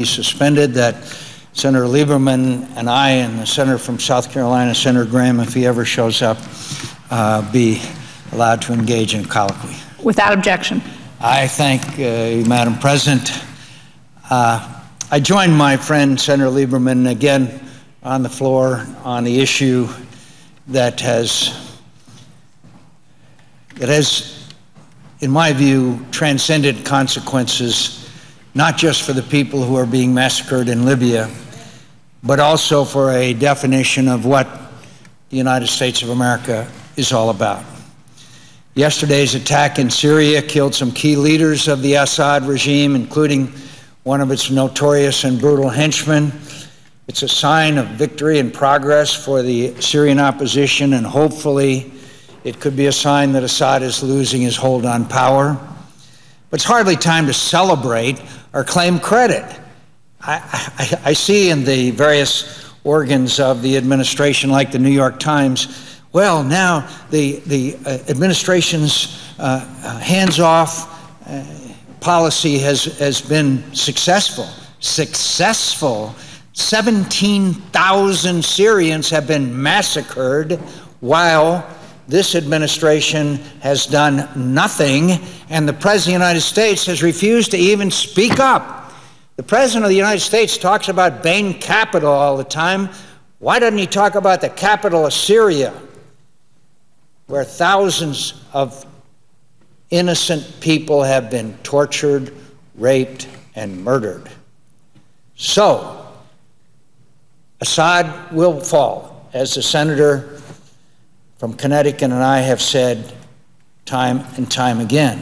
suspended, that Senator Lieberman and I and the senator from South Carolina, Senator Graham, if he ever shows up, be allowed to engage in colloquy. Without objection. I thank you, Madam President. I join my friend Senator Lieberman again on the floor on the issue that has, in my view, transcended consequences, not just for the people who are being massacred in Libya, but also for a definition of what the United States of America is all about. Yesterday's attack in Syria killed some key leaders of the Assad regime, including one of its notorious and brutal henchmen. It's a sign of victory and progress for the Syrian opposition, and hopefully it could be a sign that Assad is losing his hold on power. But it's hardly time to celebrate or claim credit. I see in the various organs of the administration, like the New York Times, well, now the administration's hands-off policy has been successful. 17,000 Syrians have been massacred while this administration has done nothing, and the President of the United States has refused to even speak up. The President of the United States talks about Bain capital all the time. Why doesn't he talk about the capital of Syria, where thousands of innocent people have been tortured, raped, and murdered? So, Assad will fall, as the senator from Connecticut and I have said time and time again.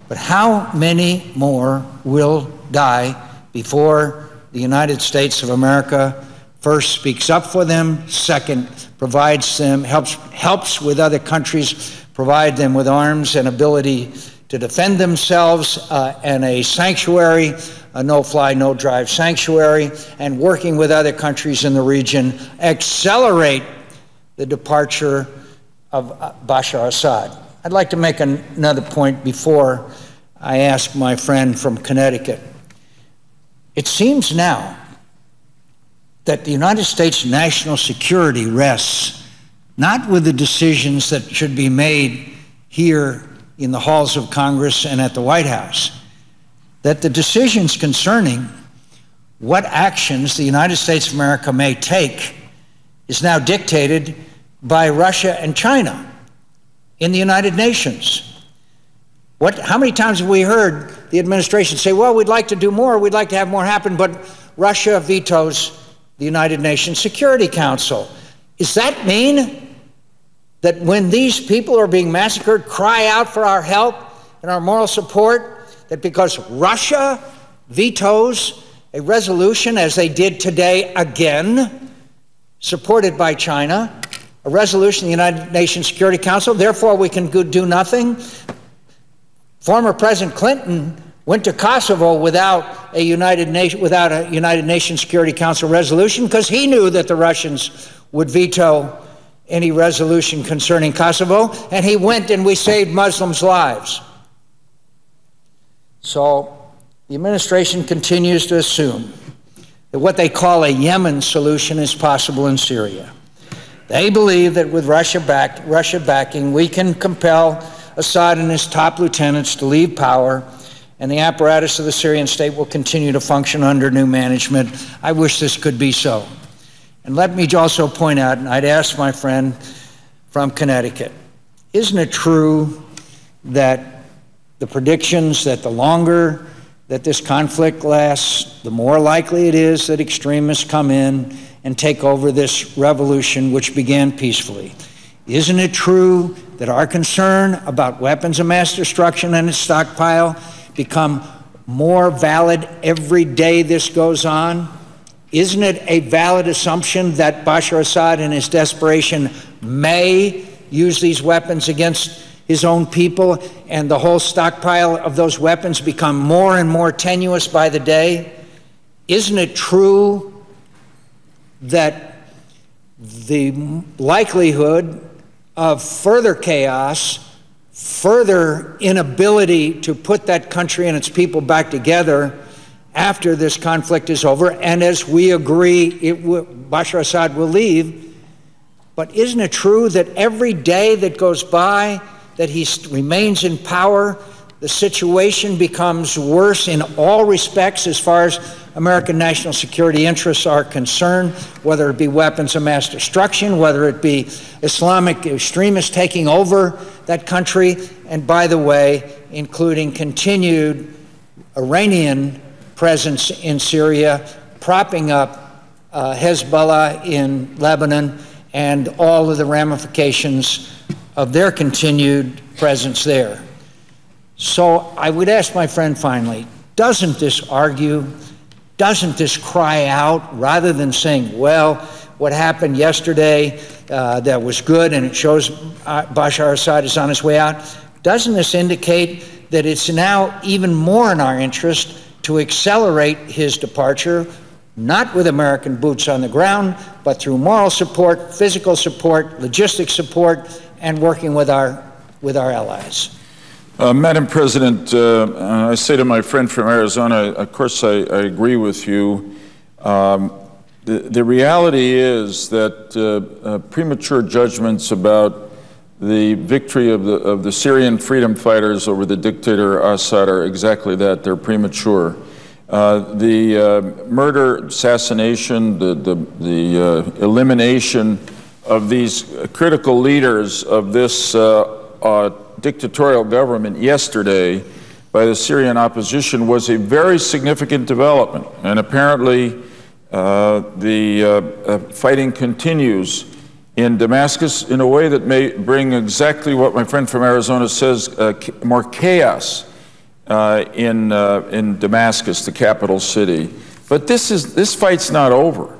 But how many more will die before the United States of America first speaks up for them, second provides them, helps with other countries, provide them with arms and ability to defend themselves, and a sanctuary, a no-fly, no-drive sanctuary, and working with other countries in the region, accelerate the departure of Bashar Assad. I'd like to make another point before I ask my friend from Connecticut. It seems now that the United States national security rests not with the decisions that should be made here in the halls of Congress and at the White House, that the decisions concerning what actions the United States of America may take is now dictated by Russia and China in the United Nations. How many times have we heard the administration say, well, we'd like to do more, we'd like to have more happen, but Russia vetoes the United Nations Security Council? Does that mean that when these people are being massacred, cry out for our help and our moral support, that because Russia vetoes a resolution, as they did today again, supported by China, a resolution in the United Nations Security Council, therefore we can do nothing? Former President Clinton went to Kosovo without a United Nations Security Council resolution because he knew that the Russians would veto any resolution concerning Kosovo, and he went and we saved Muslims' lives. So the administration continues to assume that what they call a Yemen solution is possible in Syria. They believe that with Russia backing, we can compel Assad and his top lieutenants to leave power, and the apparatus of the Syrian state will continue to function under new management. I wish this could be so. And let me also point out, and I'd ask my friend from Connecticut, isn't it true that the predictions that the longer that this conflict lasts, the more likely it is that extremists come in and take over this revolution which began peacefully? Isn't it true that our concern about weapons of mass destruction and its stockpile become more valid every day this goes on? Isn't it a valid assumption that Bashar Assad in his desperation may use these weapons against his own people, and the whole stockpile of those weapons become more and more tenuous by the day? Isn't it true that the likelihood of further chaos, further inability to put that country and its people back together, after this conflict is over, and as we agree Bashar Assad will leave. But isn't it true that every day that goes by that he remains in power, the situation becomes worse in all respects as far as American national security interests are concerned, whether it be weapons of mass destruction, whether it be Islamic extremists taking over that country, and by the way, including continued Iranian presence in Syria, propping up Hezbollah in Lebanon, and all of the ramifications of their continued presence there. So I would ask my friend finally, doesn't this cry out, rather than saying, well, what happened yesterday that was good and it shows Bashar Assad is on his way out, doesn't this indicate that it's now even more in our interest to accelerate his departure, not with American boots on the ground, but through moral support, physical support, logistics support, and working with our allies? Madam President, I say to my friend from Arizona, of course I agree with you. The reality is that premature judgments about the victory of the Syrian freedom fighters over the dictator Assad are exactly that. They're premature. The murder, assassination, the elimination of these critical leaders of this dictatorial government yesterday by the Syrian opposition was a very significant development. And apparently the fighting continues in Damascus in a way that may bring exactly what my friend from Arizona says, more chaos in Damascus, the capital city. But this fight's not over.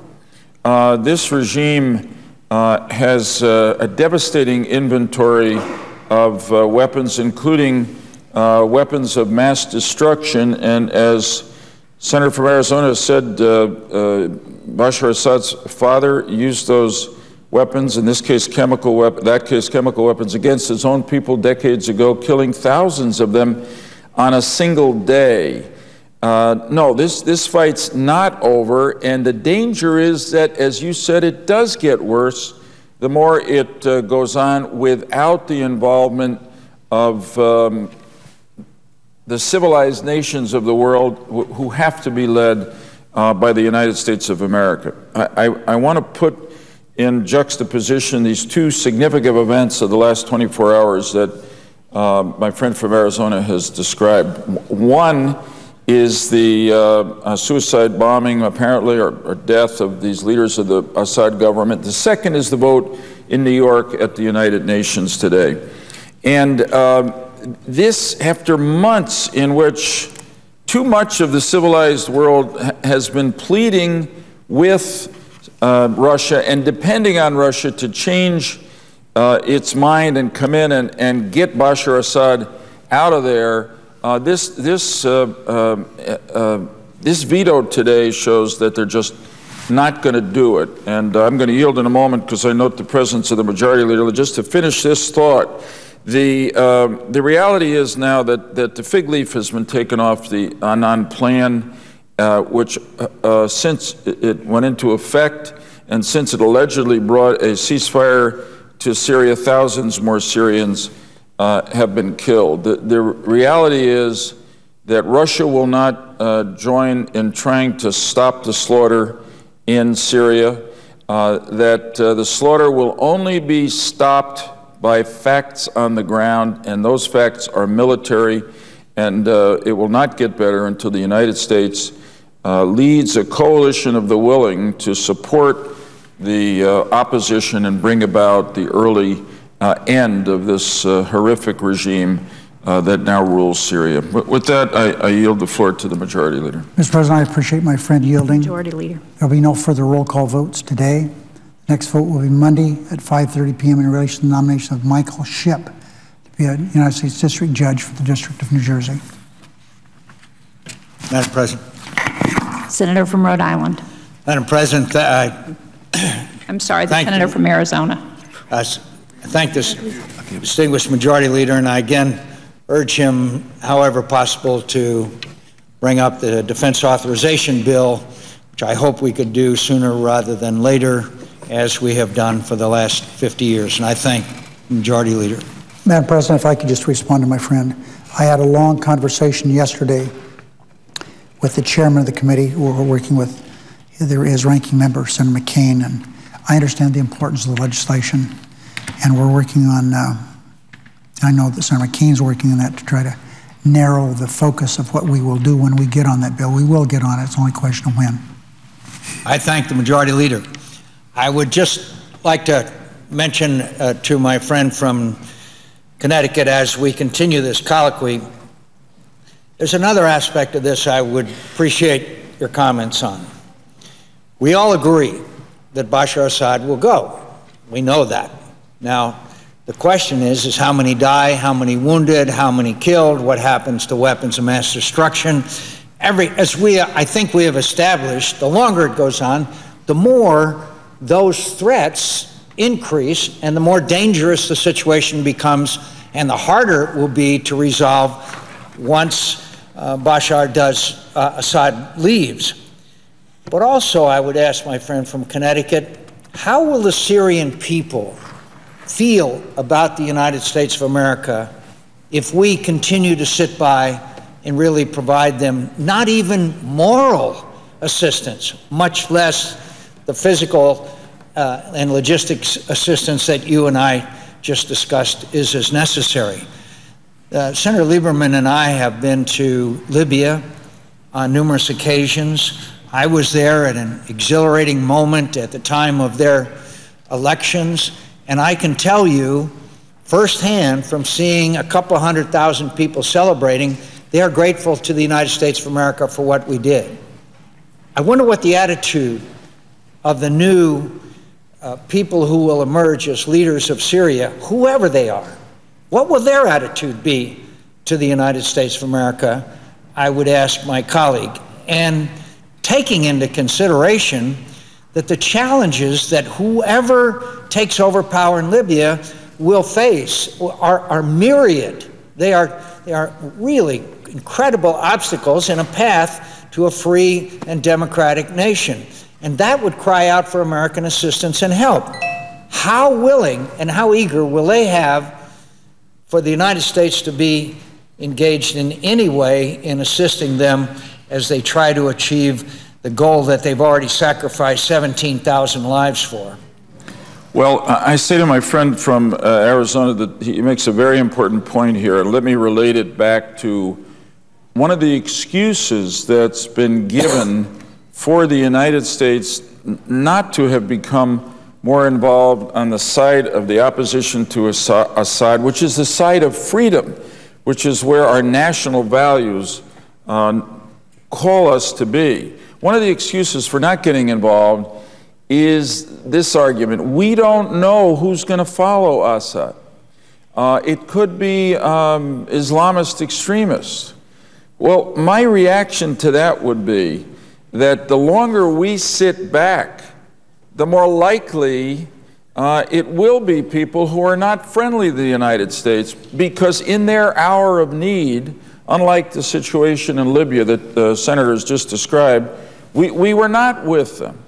This regime has a devastating inventory of weapons, including weapons of mass destruction. And as Senator from Arizona said, Bashar Assad's father used those weapons, in this case chemical weapons, that case chemical weapons, against his own people decades ago, killing thousands of them on a single day. No, this fight's not over, and the danger is that, as you said, it does get worse the more it goes on without the involvement of the civilized nations of the world who have to be led by the United States of America. I want to put in juxtaposition these two significant events of the last 24 hours that my friend from Arizona has described. One is the suicide bombing, apparently, or death of these leaders of the Assad government. The second is the vote in New York at the United Nations today. And this, after months in which too much of the civilized world has been pleading with Russia and depending on Russia to change its mind and come in and get Bashar Assad out of there, this veto today shows that they're just not going to do it. And I'm going to yield in a moment because I note the presence of the majority leader. Just to finish this thought, the reality is now that the fig leaf has been taken off the Annan plan, which since it went into effect and since it allegedly brought a ceasefire to Syria, thousands more Syrians have been killed. The reality is that Russia will not join in trying to stop the slaughter in Syria, that the slaughter will only be stopped by facts on the ground, and those facts are military, and it will not get better until the United States leads a coalition of the willing to support the opposition and bring about the early end of this horrific regime that now rules Syria. With that, I yield the floor to the Majority Leader. Mr. President, I appreciate my friend yielding. Majority Leader. There will be no further roll call votes today. The next vote will be Monday at 5:30 p.m. in relation to the nomination of Michael Shipp to be a United States District Judge for the District of New Jersey. Madam President. Senator from Rhode Island. Madam President, I'm sorry, the Senator from Arizona. I thank this distinguished Majority Leader, and I again urge him, however possible, to bring up the defense authorization bill, which I hope we could do sooner rather than later, as we have done for the last 50 years. And I thank the Majority Leader. Madam President, if I could just respond to my friend. I had a long conversation yesterday with the chairman of the committee who we're working with, his ranking member, Senator McCAIN, and I understand the importance of the legislation, and we're working on, I know that Senator McCain's working on that to try to narrow the focus of what we will do when we get on that bill. We will get on it. It's only a question of when. I thank the Majority Leader. I would just like to mention to my friend from Connecticut, as we continue this colloquy, there's another aspect of this I would appreciate your comments on. We all agree that Bashar Assad will go. We know that. Now, the question is how many die, how many wounded, how many killed, what happens to weapons of mass destruction. I think we have established, the longer it goes on, the more those threats increase and the more dangerous the situation becomes and the harder it will be to resolve once Bashar Assad leaves. But also I would ask my friend from Connecticut, how will the Syrian people feel about the United States of America if we continue to sit by and really provide them not even moral assistance, much less the physical and logistics assistance that you and I just discussed is as necessary? Senator Lieberman and I have been to Libya on numerous occasions. I was there at an exhilarating moment at the time of their elections, and I can tell you firsthand from seeing a couple 100,000 people celebrating, they are grateful to the United States of America for what we did. I wonder what the attitude of the new people who will emerge as leaders of Syria, whoever they are, what will their attitude be to the United States of America, I would ask my colleague. And taking into consideration that the challenges that whoever takes over power in Libya will face are myriad. They are really incredible obstacles in a path to a free and democratic nation. And that would cry out for American assistance and help. How willing and how eager will they have for the United States to be engaged in any way in assisting them as they try to achieve the goal that they've already sacrificed 17,000 lives for? Well, I say to my friend from Arizona that he makes a very important point here. Let me relate it back to one of the excuses that's been given for the United States not to have become more involved on the side of the opposition to Assad, which is the side of freedom, which is where our national values call us to be. One of the excuses for not getting involved is this argument: we don't know who's going to follow Assad. It could be Islamist extremists. Well, my reaction to that would be that the longer we sit back, the more likely it will be people who are not friendly to the United States, because in their hour of need, unlike the situation in Libya that the senators just described, we were not with them.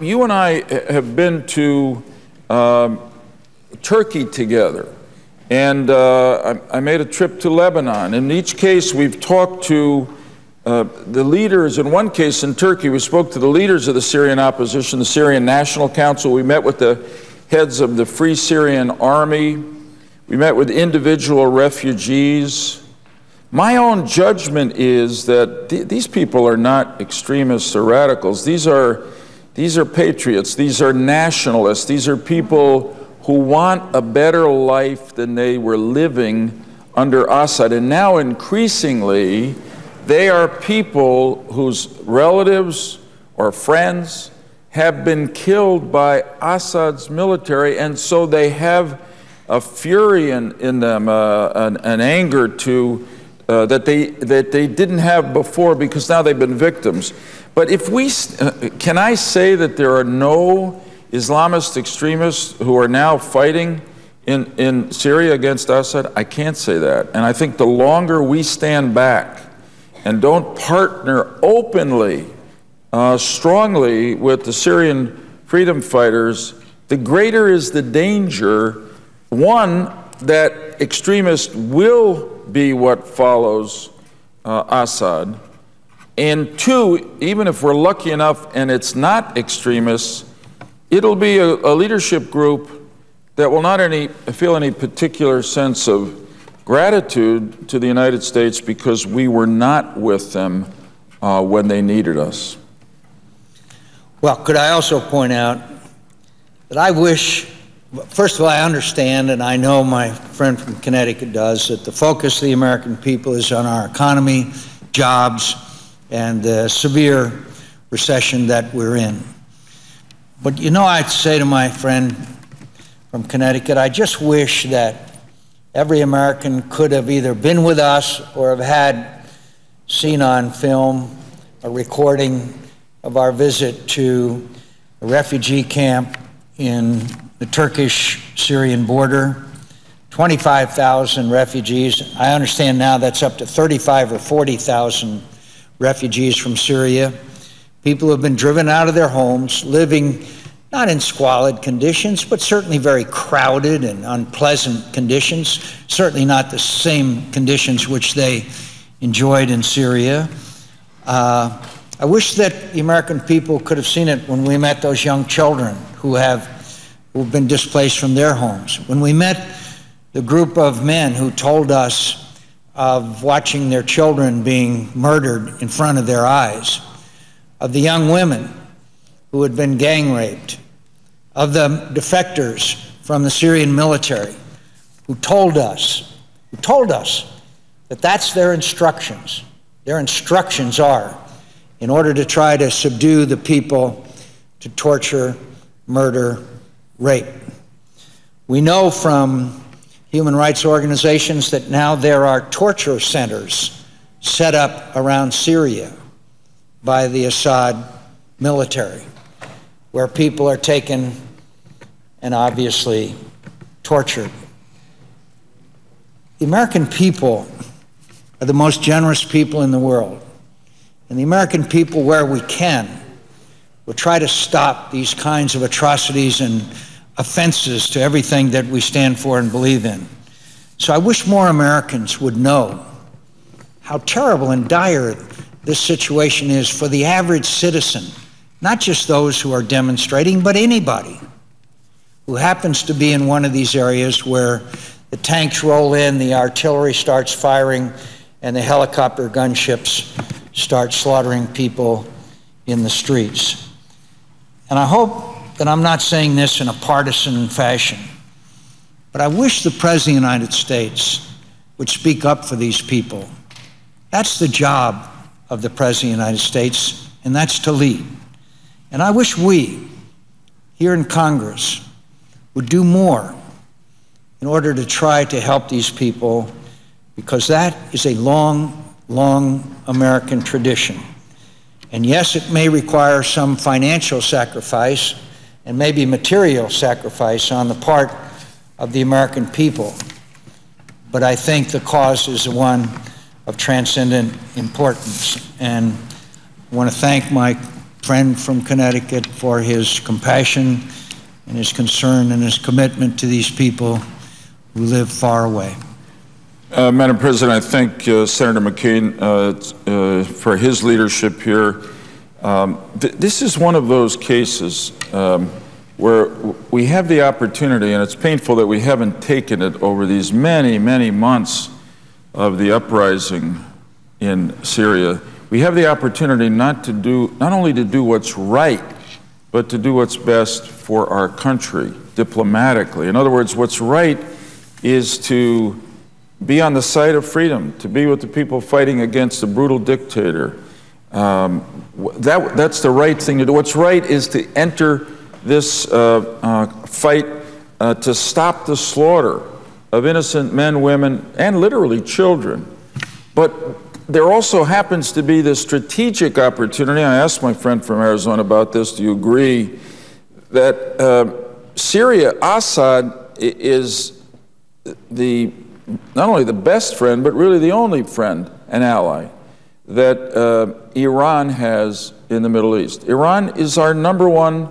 You and I have been to Turkey together, and I made a trip to Lebanon. In each case, we've talked to the leaders. In one case in Turkey, we spoke to the leaders of the Syrian opposition, the Syrian National Council. We met with the heads of the Free Syrian Army. We met with individual refugees. My own judgment is that these people are not extremists or radicals. These are patriots. These are nationalists. These are people who want a better life than they were living under Assad. And now increasingly, they are people whose relatives or friends have been killed by Assad's military, and so they have a fury in them, an anger to that they didn't have before, because now they've been victims. But if can I say that there are no Islamist extremists who are now fighting in Syria against Assad? I can't say that. And I think the longer we stand back and don't partner openly, strongly with the Syrian freedom fighters, the greater is the danger, one, that extremists will be what follows Assad, and two, even if we're lucky enough and it's not extremists, it'll be a leadership group that will not feel any particular sense of gratitude to the United States because we were not with them when they needed us. Well, could I also point out that I wish, first of all, I understand, and I know my friend from Connecticut does, that the focus of the American people is on our economy, jobs, and the severe recession that we're in. But you know, I'd say to my friend from Connecticut, I just wish that every American could have either been with us or have seen on film a recording of our visit to a refugee camp in the Turkish-Syrian border. 25,000 refugees. I understand now that's up to 35 or 40,000 refugees from Syria. People who have been driven out of their homes, living not in squalid conditions, but certainly very crowded and unpleasant conditions, certainly not the same conditions which they enjoyed in Syria. I wish that the American people could have seen it when we met those young children who've been displaced from their homes. When we met the group of men who told us of watching their children being murdered in front of their eyes, of the young women who had been gang raped, of the defectors from the Syrian military who told us that that's their instructions. Their instructions are, in order to try to subdue the people, to torture, murder, rape. We know from human rights organizations that now there are torture centers set up around Syria by the Assad military, where people are taken and obviously tortured. The American people are the most generous people in the world. And the American people, where we can, will try to stop these kinds of atrocities and offenses to everything that we stand for and believe in. So I wish more Americans would know how terrible and dire this situation is for the average citizen, not just those who are demonstrating, but anybody who happens to be in one of these areas where the tanks roll in, the artillery starts firing, and the helicopter gunships start slaughtering people in the streets. And I hope that I'm not saying this in a partisan fashion, but I wish the President of the United States would speak up for these people. That's the job of the President of the United States, and that's to lead. And I wish we, here in Congress, would do more in order to try to help these people, because that is a long, long American tradition. And yes, it may require some financial sacrifice and maybe material sacrifice on the part of the American people, but I think the cause is one of transcendent importance. And I want to thank my friend from Connecticut for his compassion and his concern and his commitment to these people who live far away. Madam President, I thank Senator McCain for his leadership here. This is one of those cases where we have the opportunity, and it's painful that we haven't taken it over these many, many months of the uprising in Syria. We have the opportunity not only to do what's right, but to do what's best for our country diplomatically. In other words, what's right is to be on the side of freedom, to be with the people fighting against a brutal dictator. That's the right thing to do. What's right is to enter this fight to stop the slaughter of innocent men, women, and literally children. But there also happens to be this strategic opportunity. I asked my friend from Arizona about this. Do you agree that Syria, Assad is not only the best friend, but really the only friend and ally that Iran has in the Middle East. Iran is our #1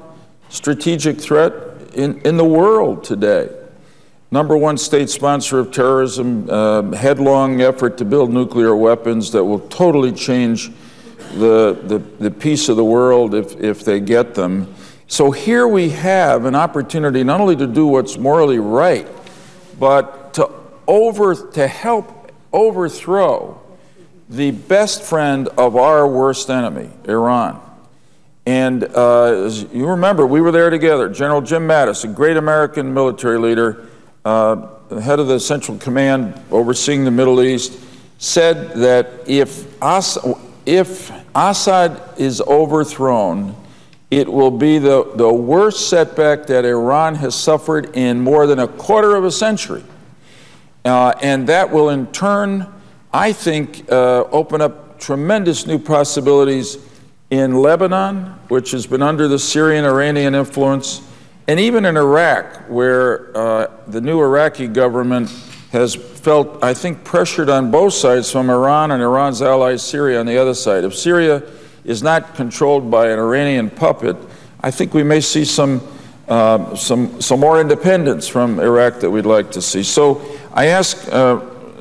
strategic threat in the world today. #1 state sponsor of terrorism, headlong effort to build nuclear weapons that will totally change the peace of the world if they get them. So here we have an opportunity not only to do what's morally right, but to help overthrow the best friend of our worst enemy, Iran. And as you remember, we were there together. General Jim Mattis, a great American military leader, the head of the Central Command overseeing the Middle East, said that if Assad is overthrown, it will be the worst setback that Iran has suffered in more than a quarter of a century. And that will in turn, I think, open up tremendous new possibilities in Lebanon, which has been under the Syrian-Iranian influence, and even in Iraq, where the new Iraqi government has felt, I think, pressured on both sides from Iran and Iran's ally Syria on the other side. If Syria is not controlled by an Iranian puppet, I think we may see some more independence from Iraq that we'd like to see. So I ask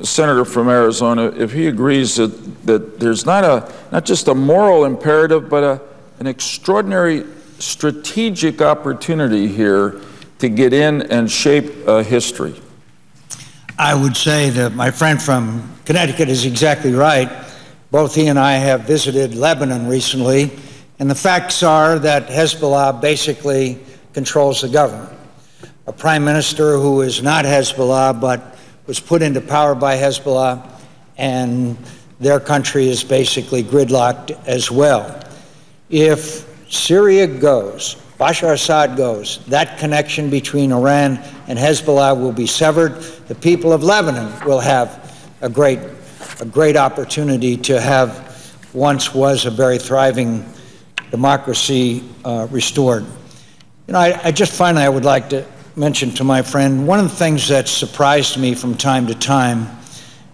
Senator from Arizona if he agrees that there's not just a moral imperative, but an extraordinary strategic opportunity here to get in and shape history. I would say that my friend from Connecticut is exactly right. Both he and I have visited Lebanon recently, and the facts are that Hezbollah basically controls the government. A prime minister who is not Hezbollah but was put into power by Hezbollah, and their country is basically gridlocked as well. If Syria goes, Bashar Assad goes, that connection between Iran and Hezbollah will be severed. The people of Lebanon will have a great opportunity to have once was a very thriving democracy restored. You know, I just finally I would like to mention to my friend, one of the things that surprised me from time to time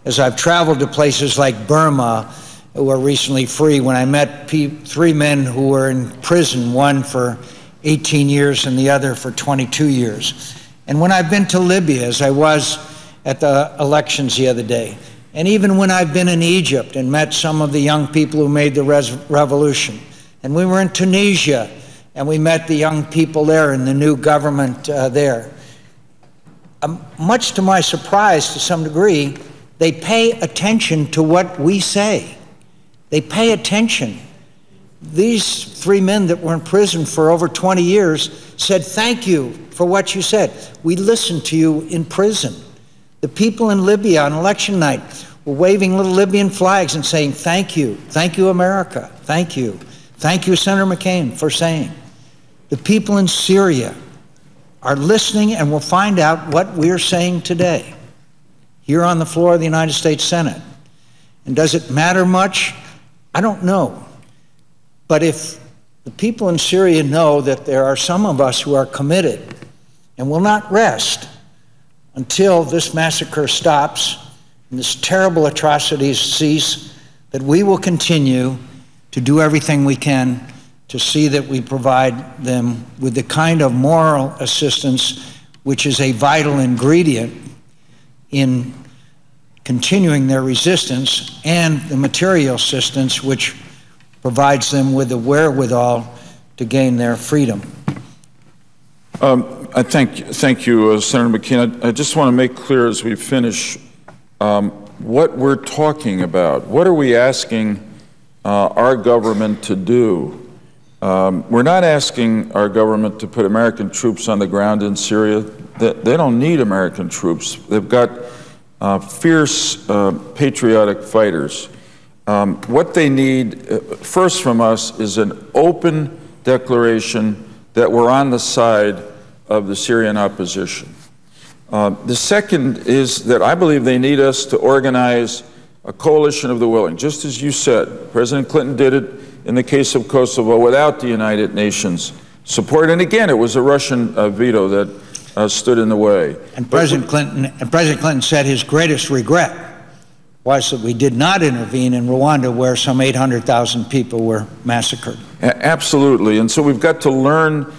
as I've traveled to places like Burma, who were recently free, when I met 3 men who were in prison, one for 18 years and the other for 22 years. And when I've been to Libya, as I was at the elections the other day, and even when I've been in Egypt and met some of the young people who made the revolution, and we were in Tunisia and we met the young people there and the new government there, much to my surprise, to some degree, they pay attention to what we say. They pay attention. These 3 men that were in prison for over 20 years said, "Thank you for what you said. We listened to you in prison." The people in Libya on election night were waving little Libyan flags and saying, "Thank you. Thank you, America. Thank you. Thank you, Senator McCain, for saying." The people in Syria are listening and will find out what we're saying today here on the floor of the United States Senate. And does it matter much? I don't know. But if the people in Syria know that there are some of us who are committed and will not rest until this massacre stops and this terrible atrocities cease, that we will continue to do everything we can to see that we provide them with the kind of moral assistance which is a vital ingredient in continuing their resistance, and the material assistance which provides them with the wherewithal to gain their freedom. I thank you, Senator McCain. I just want to make clear as we finish what we're talking about. What are we asking our government to do? We're not asking our government to put American troops on the ground in Syria. They don't need American troops. They've got fierce, patriotic fighters. What they need first from us is an open declaration that we're on the side of the Syrian opposition. The second is that I believe they need us to organize a coalition of the willing. Just as you said, President Clinton did it in the case of Kosovo without the United Nations support. And again, it was a Russian veto that stood in the way. And President Clinton said his greatest regret was that we did not intervene in Rwanda, where some 800,000 people were massacred. Absolutely. And so we've got to learn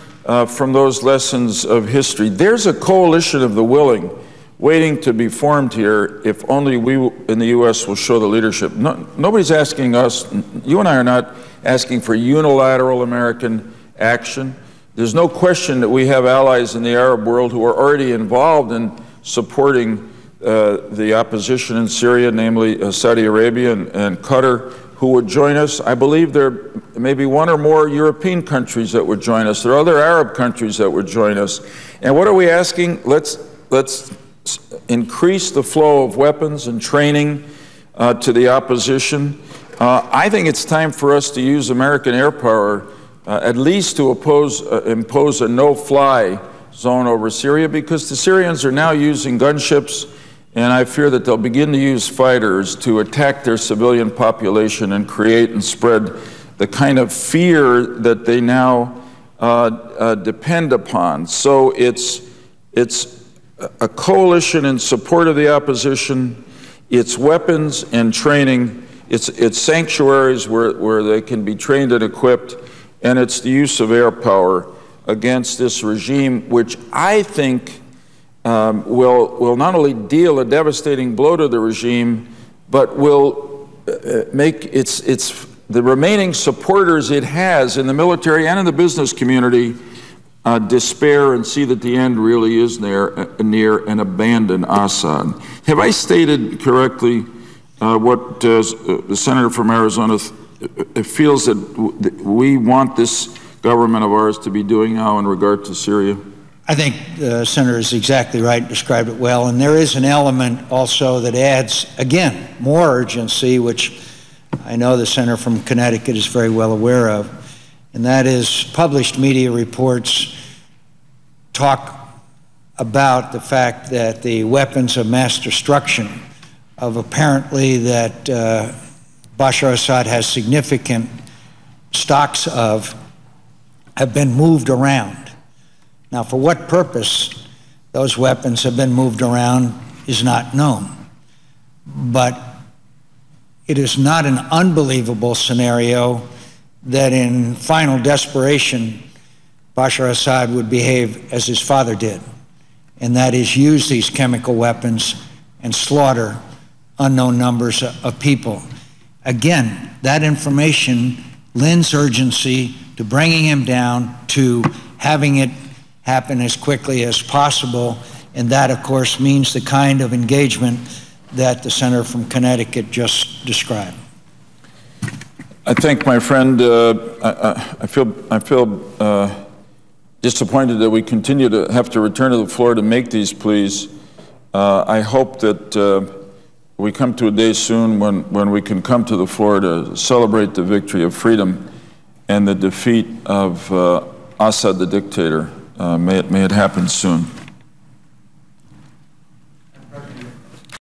from those lessons of history. There's a coalition of the willing waiting to be formed here if only we in the U.S. will show the leadership. Nobody's asking us, you and I are not asking for unilateral American action. There's no question that we have allies in the Arab world who are already involved in supporting the opposition in Syria, namely Saudi Arabia and Qatar, who would join us. I believe there may be one or more European countries that would join us. There are other Arab countries that would join us. And what are we asking? Let's increase the flow of weapons and training to the opposition. I think it's time for us to use American air power at least to impose a no-fly zone over Syria, because the Syrians are now using gunships, and I fear that they'll begin to use fighters to attack their civilian population and create and spread the kind of fear that they now depend upon. So it's a coalition in support of the opposition, it's weapons and training, it's sanctuaries where they can be trained and equipped, and it's the use of air power against this regime, which I think will not only deal a devastating blow to the regime, but will make the remaining supporters it has in the military and in the business community despair and see that the end really is near and abandon Assad. Have I stated correctly what the senator from Arizona feels that we want this government of ours to be doing now in regard to Syria? I think the senator is exactly right, described it well, and there is an element also that adds, again, more urgency, which I know the senator from Connecticut is very well aware of, and that is published media reports talk about the fact that the weapons of mass destruction of apparently that Bashar Assad has significant stocks of have been moved around. Now, for what purpose those weapons have been moved around is not known. But it is not an unbelievable scenario that in final desperation, Bashar Assad would behave as his father did, and that is use these chemical weapons and slaughter unknown numbers of people. Again, that information lends urgency to bringing him down, to having it happen as quickly as possible, and that, of course, means the kind of engagement that the senator from Connecticut just described. I think, my friend, I feel disappointed that we continue to have to return to the floor to make these pleas. I hope that we come to a day soon when we can come to the floor to celebrate the victory of freedom and the defeat of Assad the dictator. May it happen soon.